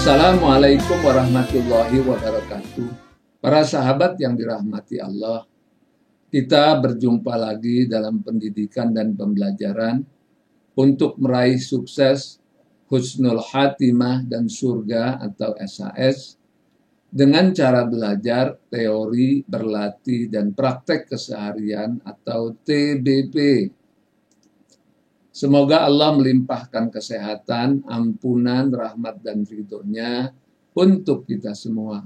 Assalamualaikum warahmatullahi wabarakatuh. Para sahabat yang dirahmati Allah, kita berjumpa lagi dalam pendidikan dan pembelajaran untuk meraih sukses, husnul khatimah dan surga atau SAS dengan cara belajar teori, berlatih, dan praktek keseharian atau TBP. Semoga Allah melimpahkan kesehatan, ampunan, rahmat, dan ridhonya untuk kita semua.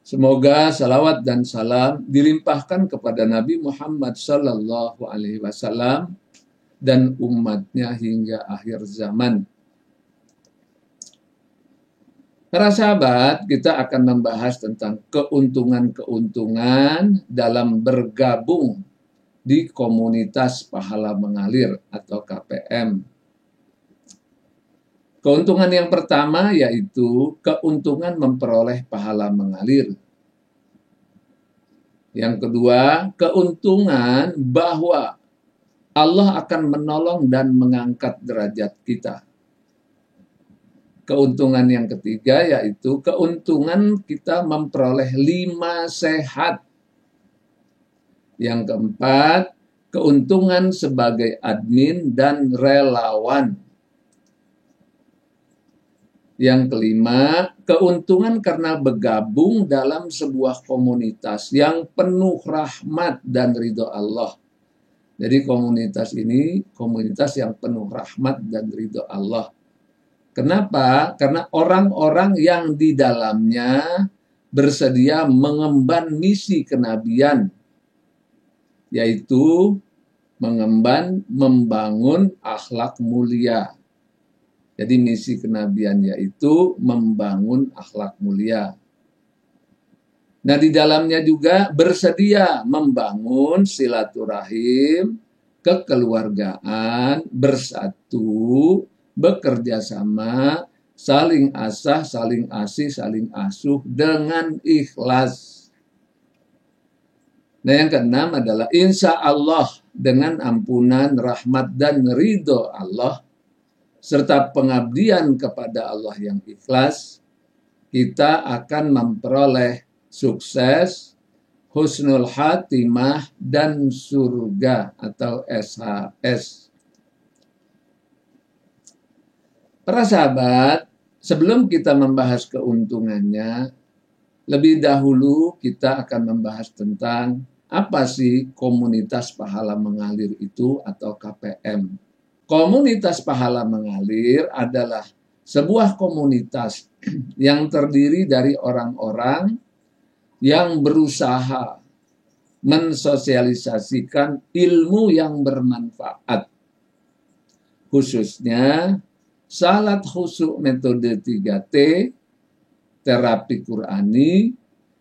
Semoga salawat dan salam dilimpahkan kepada Nabi Muhammad Sallallahu Alaihi Wasallam dan umatnya hingga akhir zaman. Para sahabat, kita akan membahas tentang keuntungan-keuntungan dalam bergabung di komunitas pahala mengalir atau KPM. Keuntungan yang pertama yaitu keuntungan memperoleh pahala mengalir. Yang kedua, keuntungan bahwa Allah akan menolong dan mengangkat derajat kita. Keuntungan yang ketiga yaitu keuntungan kita memperoleh 5 sehat. Yang keempat, keuntungan sebagai admin dan relawan. Yang kelima, keuntungan karena bergabung dalam sebuah komunitas yang penuh rahmat dan ridho Allah. Jadi komunitas ini komunitas yang penuh rahmat dan ridho Allah. Kenapa? Karena orang-orang yang di dalamnya bersedia mengemban misi kenabian, yaitu membangun akhlak mulia. Jadi misi kenabian yaitu membangun akhlak mulia. Nah, di dalamnya juga bersedia membangun silaturahim, kekeluargaan, bersatu, bekerja sama, saling asah, saling asih, saling asuh dengan ikhlas. Nah, yang keenam adalah insya Allah dengan ampunan, rahmat, dan ridho Allah, serta pengabdian kepada Allah yang ikhlas, kita akan memperoleh sukses, husnul khatimah, dan surga atau SHS. Para sahabat, sebelum kita membahas keuntungannya, lebih dahulu kita akan membahas tentang apa sih komunitas pahala mengalir itu atau KPM. Komunitas pahala mengalir adalah sebuah komunitas yang terdiri dari orang-orang yang berusaha mensosialisasikan ilmu yang bermanfaat. Khususnya salat khusyuk metode 3T, terapi Qurani,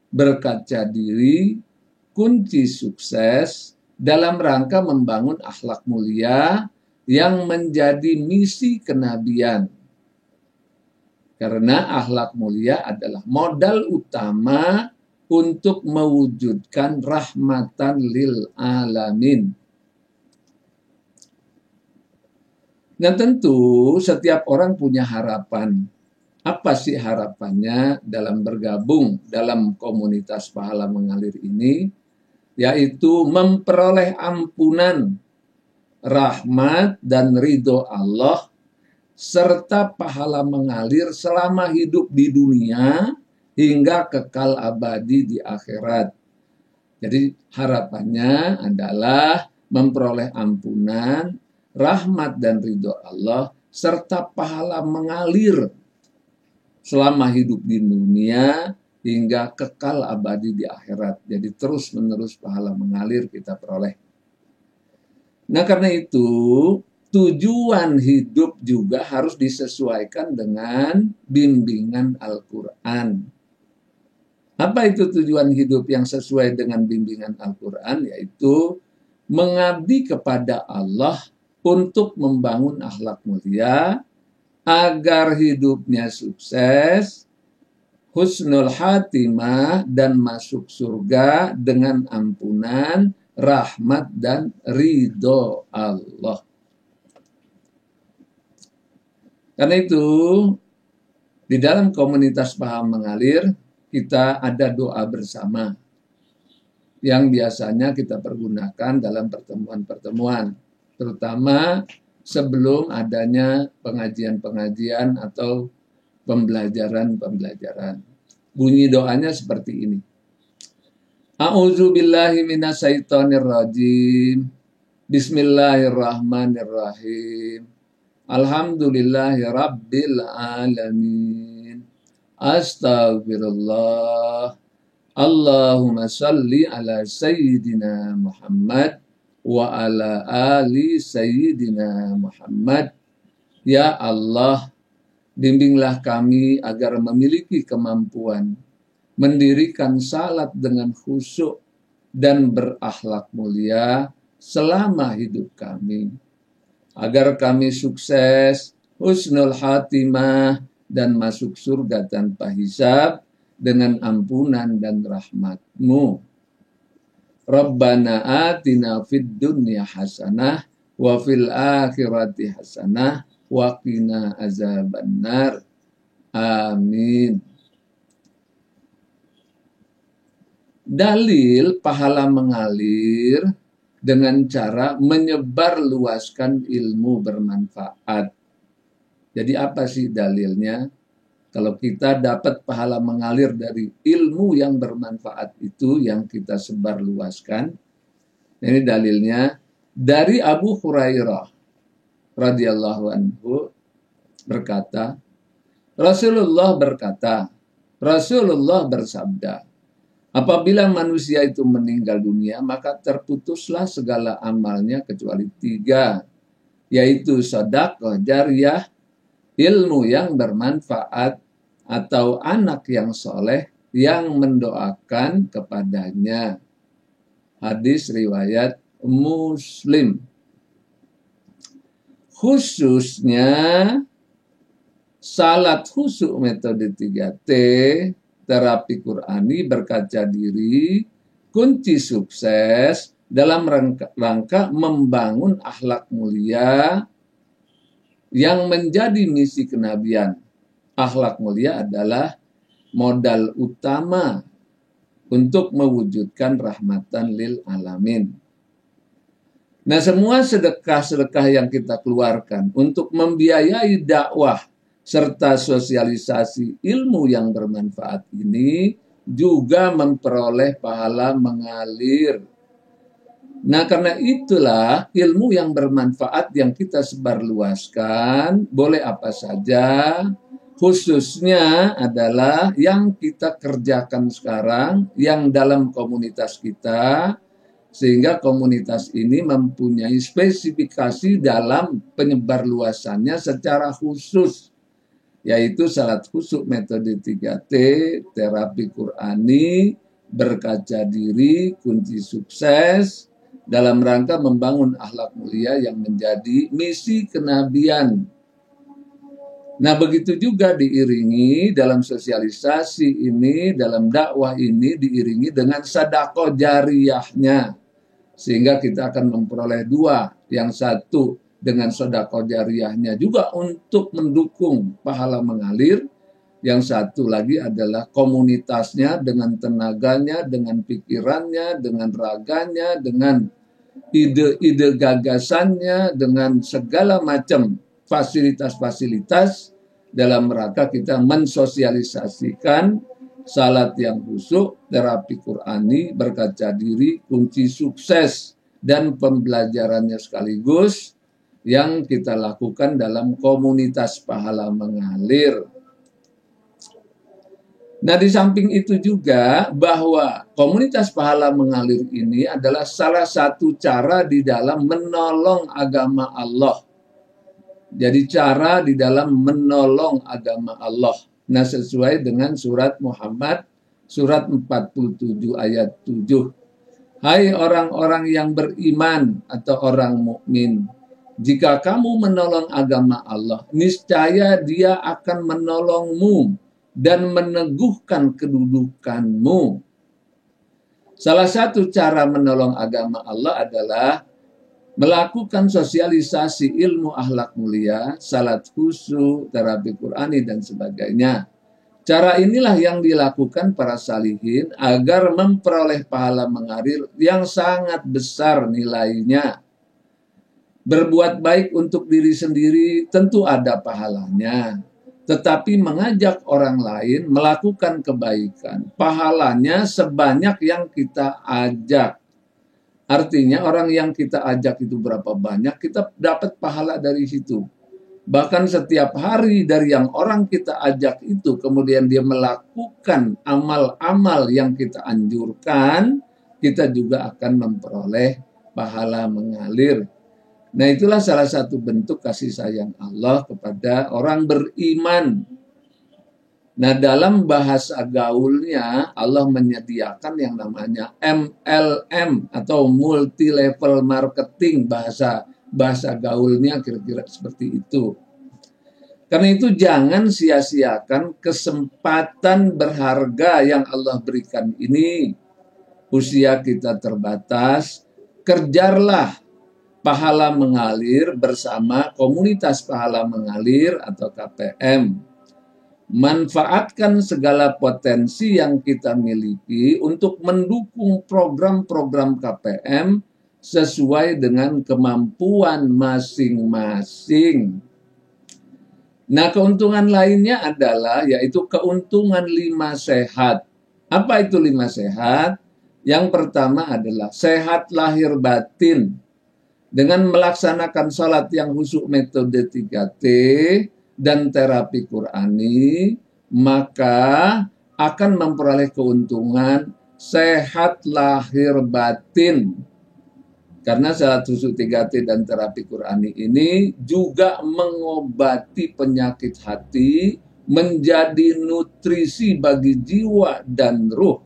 berkaca diri, kunci sukses dalam rangka membangun akhlak mulia yang menjadi misi kenabian. Karena akhlak mulia adalah modal utama untuk mewujudkan rahmatan lil alamin. Nah, tentu setiap orang punya harapan. Apa sih harapannya dalam bergabung dalam komunitas pahala mengalir ini? Yaitu memperoleh ampunan, rahmat, dan ridho Allah, serta pahala mengalir selama hidup di dunia hingga kekal abadi di akhirat. Jadi harapannya adalah memperoleh ampunan, rahmat, dan ridho Allah, serta pahala mengalir selama hidup di dunia hingga kekal abadi di akhirat. Jadi terus-menerus pahala mengalir kita peroleh. Nah, karena itu tujuan hidup juga harus disesuaikan dengan bimbingan Al-Quran. Apa itu tujuan hidup yang sesuai dengan bimbingan Al-Quran? Yaitu mengabdi kepada Allah untuk membangun akhlak mulia agar hidupnya sukses, husnul khatimah, dan masuk surga dengan ampunan, rahmat, dan ridho Allah. Karena itu Di dalam komunitas Paham Mengalir, kita ada doa bersama yang biasanya kita pergunakan dalam pertemuan-pertemuan, terutama sebelum adanya pengajian-pengajian atau pembelajaran-pembelajaran. Bunyi doanya seperti ini. A'udzubillahi minasyaitonirrajim. Bismillahirrahmanirrahim. Alhamdulillahi rabbil alamin. Astaghfirullah. Allahumma salli ala sayyidina Muhammad wa ala ali sayyidina Muhammad. Ya Allah, bimbinglah kami agar memiliki kemampuan mendirikan salat dengan khusyuk dan berakhlak mulia selama hidup kami, agar kami sukses, husnul khatimah, dan masuk surga tanpa hisab dengan ampunan dan rahmat-Mu. Rabbana atina fid dunya hasanah wa fil akhirati hasanah wa qina azabannar. Amin. Dalil pahala mengalir dengan cara menyebarluaskan ilmu bermanfaat. Jadi apa sih dalilnya? Kalau kita dapat pahala mengalir dari ilmu yang bermanfaat itu yang kita sebarluaskan. Ini dalilnya dari Abu Hurairah radhiyallahu anhu berkata, Rasulullah bersabda, apabila manusia itu meninggal dunia, maka terputuslah segala amalnya kecuali 3, yaitu sedekah jariyah, ilmu yang bermanfaat, atau anak yang soleh yang mendoakan kepadanya. Hadis riwayat Muslim. Khususnya salat khusyuk metode 3T, terapi Qurani, berkaca diri, kunci sukses dalam rangka membangun akhlak mulia yang menjadi misi kenabian. Akhlak mulia adalah modal utama untuk mewujudkan rahmatan lil alamin. Nah, semua sedekah-sedekah yang kita keluarkan untuk membiayai dakwah serta sosialisasi ilmu yang bermanfaat ini juga memperoleh pahala mengalir. Nah, karena itulah ilmu yang bermanfaat yang kita sebarluaskan boleh apa saja, khususnya adalah yang kita kerjakan sekarang, yang dalam komunitas kita, sehingga komunitas ini mempunyai spesifikasi dalam penyebarluasannya secara khusus, yaitu salat khusyuk metode 3T, terapi Qurani, berkaca diri, kunci sukses, dalam rangka membangun akhlak mulia yang menjadi misi kenabian. Nah, begitu juga diiringi dalam sosialisasi ini, dalam dakwah ini diiringi dengan sedekah jariyahnya. Sehingga kita akan memperoleh 2. Yang satu dengan sedekah jariyahnya juga untuk mendukung pahala mengalir. Yang satu lagi adalah komunitasnya dengan tenaganya, dengan pikirannya, dengan raganya, dengan ide-ide gagasannya, dengan segala macam fasilitas-fasilitas dalam rangka kita mensosialisasikan salat yang khusyuk, terapi Qurani, berkaca diri, kunci sukses, dan pembelajarannya sekaligus yang kita lakukan dalam komunitas pahala mengalir. Nah, di samping itu juga bahwa komunitas pahala mengalir ini adalah salah satu cara di dalam menolong agama Allah. Jadi cara di dalam menolong agama Allah. Nah, sesuai dengan surat Muhammad, surat 47 ayat 7. Hai orang-orang yang beriman atau orang mukmin, jika kamu menolong agama Allah, niscaya Dia akan menolongmu dan meneguhkan kedudukanmu. Salah satu cara menolong agama Allah adalah melakukan sosialisasi ilmu akhlak mulia, salat khusyuk, terapi Qurani, dan sebagainya. Cara inilah yang dilakukan para salihin agar memperoleh pahala mengalir yang sangat besar nilainya. Berbuat baik untuk diri sendiri tentu ada pahalanya. Tetapi mengajak orang lain melakukan kebaikan, pahalanya sebanyak yang kita ajak. Artinya orang yang kita ajak itu berapa banyak, kita dapat pahala dari situ. Bahkan setiap hari dari yang orang kita ajak itu, kemudian dia melakukan amal-amal yang kita anjurkan, kita juga akan memperoleh pahala mengalir. Nah, itulah salah satu bentuk kasih sayang Allah kepada orang beriman. Nah, dalam bahasa gaulnya, Allah menyediakan yang namanya MLM atau multi level marketing, bahasa gaulnya kira-kira seperti itu. Karena itu jangan sia-siakan kesempatan berharga yang Allah berikan ini. Usia kita terbatas, kejarlah pahala mengalir bersama komunitas pahala mengalir atau KPM. Manfaatkan segala potensi yang kita miliki untuk mendukung program-program KPM sesuai dengan kemampuan masing-masing. Nah, keuntungan lainnya adalah yaitu keuntungan 5 sehat. Apa itu 5 sehat? Yang pertama adalah sehat lahir batin. Dengan melaksanakan sholat yang khusyuk metode 3T dan terapi Qurani, maka akan memperoleh keuntungan sehat lahir batin. Karena salat khusyuk 3T dan terapi Qurani ini juga mengobati penyakit hati, menjadi nutrisi bagi jiwa dan ruh,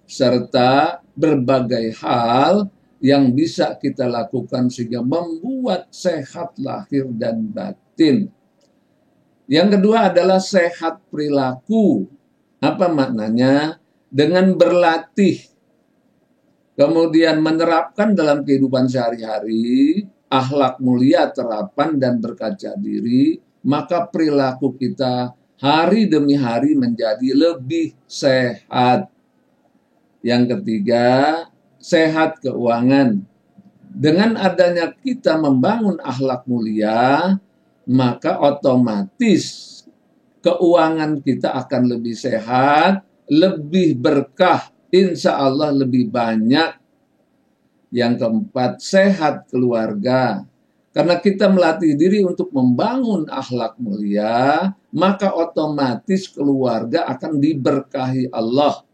serta berbagai hal yang bisa kita lakukan sehingga membuat sehat lahir dan batin. Yang kedua adalah sehat perilaku. Apa maknanya? Dengan berlatih, kemudian menerapkan dalam kehidupan sehari-hari, akhlak mulia, terapan, dan berkaca diri, maka perilaku kita hari demi hari menjadi lebih sehat. Yang ketiga, sehat keuangan. Dengan adanya kita membangun akhlak mulia, maka otomatis keuangan kita akan lebih sehat, lebih berkah, insya Allah lebih banyak. Yang keempat, sehat keluarga. Karena kita melatih diri untuk membangun akhlak mulia, maka otomatis keluarga akan diberkahi Allah.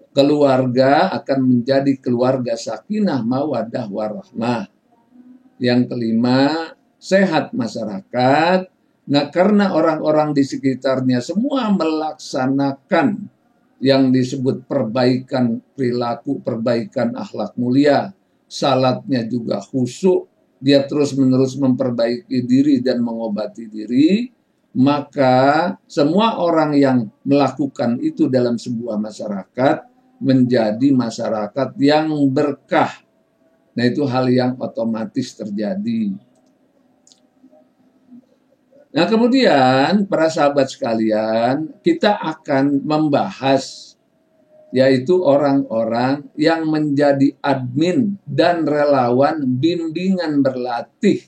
Keluarga akan menjadi keluarga sakinah, mawaddah, warahmah. Yang kelima, sehat masyarakat. Nah, karena orang-orang di sekitarnya semua melaksanakan yang disebut perbaikan perilaku, perbaikan akhlak mulia, salatnya juga khusyuk, dia terus-menerus memperbaiki diri dan mengobati diri, maka semua orang yang melakukan itu dalam sebuah masyarakat menjadi masyarakat yang berkah. Nah, itu hal yang otomatis terjadi. Nah, kemudian para sahabat sekalian, kita akan membahas yaitu orang-orang yang menjadi admin dan relawan bimbingan berlatih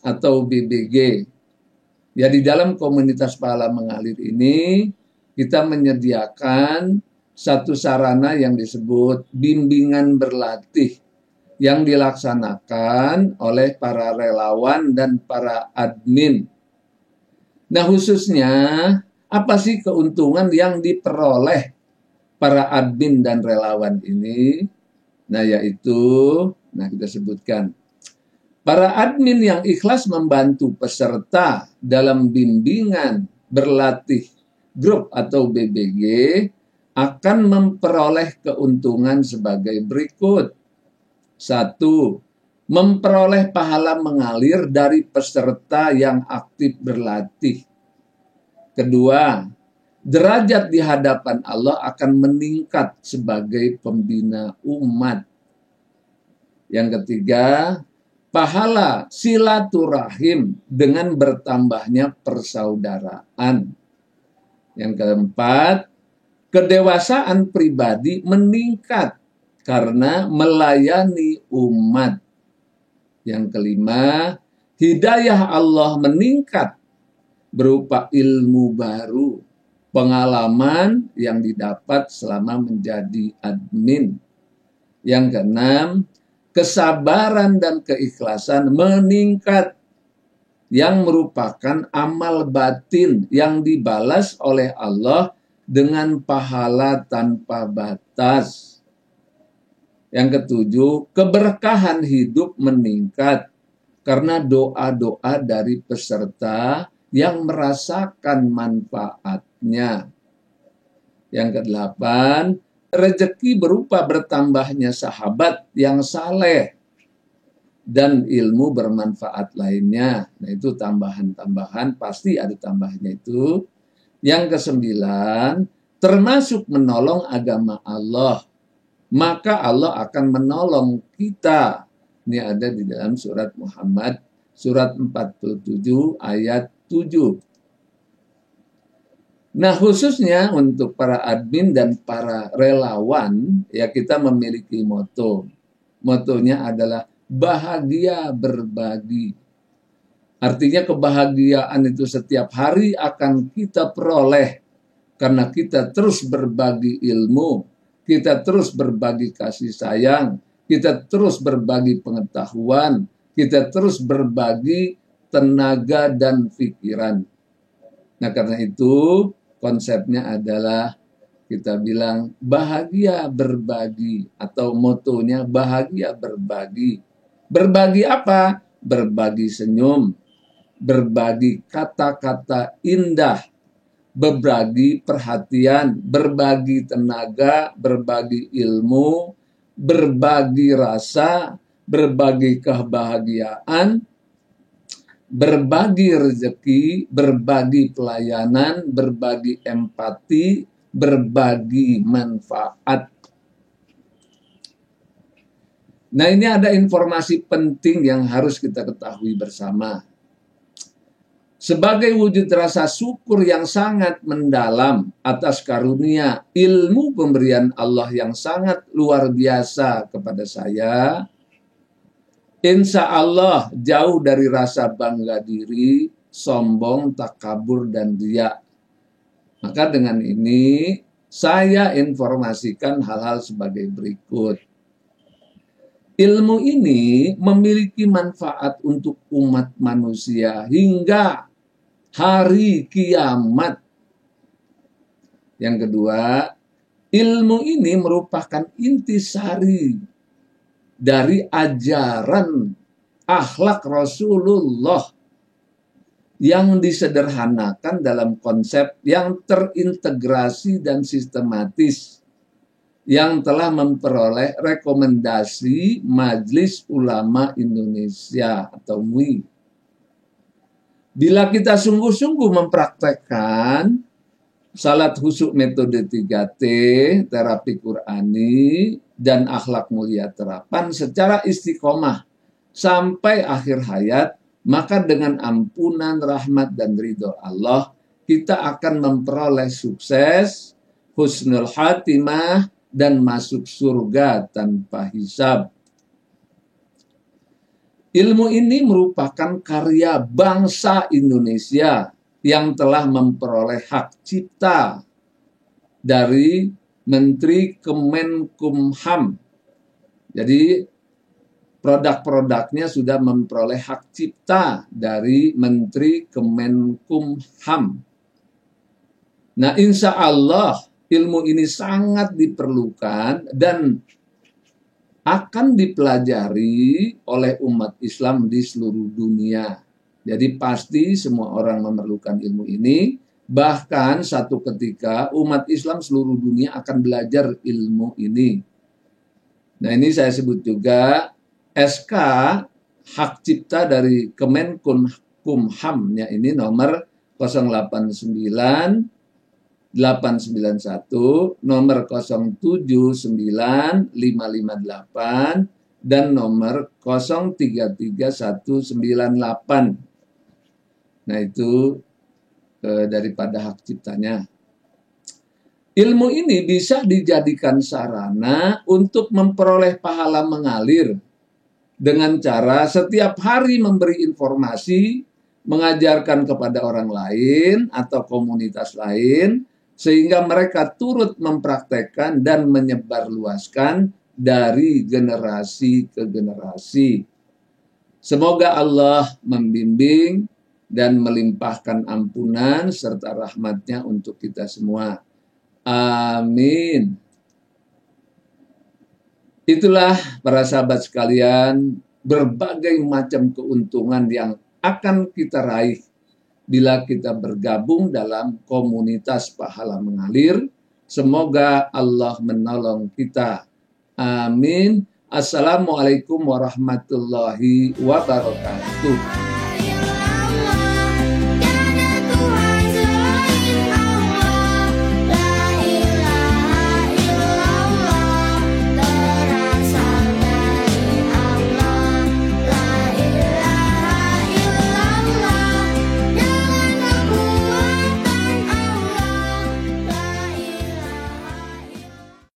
atau BBG. Ya, di dalam komunitas pahala mengalir ini kita menyediakan satu sarana yang disebut bimbingan berlatih yang dilaksanakan oleh para relawan dan para admin. Nah, khususnya apa sih keuntungan yang diperoleh para admin dan relawan ini? Nah, yaitu, kita sebutkan. Para admin yang ikhlas membantu peserta dalam bimbingan berlatih grup atau BBG akan memperoleh keuntungan sebagai berikut. 1. Memperoleh pahala mengalir dari peserta yang aktif berlatih. Kedua, derajat di hadapan Allah akan meningkat sebagai pembina umat. Yang ketiga, pahala silaturahim dengan bertambahnya persaudaraan. Yang keempat, kedewasaan pribadi meningkat karena melayani umat. Yang kelima, hidayah Allah meningkat berupa ilmu baru, pengalaman yang didapat selama menjadi admin. Yang keenam, kesabaran dan keikhlasan meningkat yang merupakan amal batin yang dibalas oleh Allah dengan pahala tanpa batas. Yang ketujuh, keberkahan hidup meningkat karena doa-doa dari peserta yang merasakan manfaatnya. Yang kedelapan, rezeki berupa bertambahnya sahabat yang saleh dan ilmu bermanfaat lainnya. Nah, itu tambahan-tambahan, pasti ada tambahnya itu. Yang kesembilan, termasuk menolong agama Allah. Maka Allah akan menolong kita. Ini ada di dalam surat Muhammad, surat 47 ayat 7. Nah, khususnya untuk para admin dan para relawan, ya kita memiliki moto. Motonya adalah bahagia berbagi. Artinya kebahagiaan itu setiap hari akan kita peroleh karena kita terus berbagi ilmu, kita terus berbagi kasih sayang, kita terus berbagi pengetahuan, kita terus berbagi tenaga dan pikiran. Nah, karena itu konsepnya adalah kita bilang bahagia berbagi, atau motonya bahagia berbagi. Berbagi apa? Berbagi senyum, berbagi kata-kata indah, berbagi perhatian, berbagi tenaga, berbagi ilmu, berbagi rasa, berbagi kebahagiaan, berbagi rezeki, berbagi pelayanan, berbagi empati, berbagi manfaat. Nah, ini ada informasi penting yang harus kita ketahui bersama. Sebagai wujud rasa syukur yang sangat mendalam atas karunia ilmu pemberian Allah yang sangat luar biasa kepada saya, insya Allah jauh dari rasa bangga diri, sombong, takabur, dan riya. Maka dengan ini saya informasikan hal-hal sebagai berikut. Ilmu ini memiliki manfaat untuk umat manusia hingga hari kiamat. Yang kedua, ilmu ini merupakan intisari dari ajaran akhlak Rasulullah yang disederhanakan dalam konsep yang terintegrasi dan sistematis, yang telah memperoleh rekomendasi Majelis Ulama Indonesia atau MUI. Bila kita sungguh-sungguh mempraktekkan salat khusyuk metode 3T, terapi Qurani, dan akhlak mulia terapan secara istiqomah sampai akhir hayat, maka dengan ampunan, rahmat, dan ridho Allah, kita akan memperoleh sukses, husnul khatimah, dan masuk surga tanpa hisab. Ilmu ini merupakan karya bangsa Indonesia yang telah memperoleh hak cipta dari Menteri Kemenkumham. Jadi produk-produknya sudah memperoleh hak cipta dari Menteri Kemenkumham. Nah, insya Allah ilmu ini sangat diperlukan dan akan dipelajari oleh umat Islam di seluruh dunia. Jadi pasti semua orang memerlukan ilmu ini. Bahkan satu ketika umat Islam seluruh dunia akan belajar ilmu ini. Nah, ini saya sebut juga SK hak cipta dari Kemenkumham-nya ini nomor 089 891, nomor 079 558, dan nomor 033198. Nah, itu daripada hak ciptanya. Ilmu ini bisa dijadikan sarana untuk memperoleh pahala mengalir dengan cara setiap hari memberi informasi, mengajarkan kepada orang lain atau komunitas lain, sehingga mereka turut mempraktekkan dan menyebarluaskan dari generasi ke generasi. Semoga Allah membimbing dan melimpahkan ampunan serta rahmatnya untuk kita semua. Amin. Itulah para sahabat sekalian, berbagai macam keuntungan yang akan kita raih bila kita bergabung dalam komunitas pahala mengalir. Semoga Allah menolong kita. Amin. Assalamualaikum warahmatullahi wabarakatuh.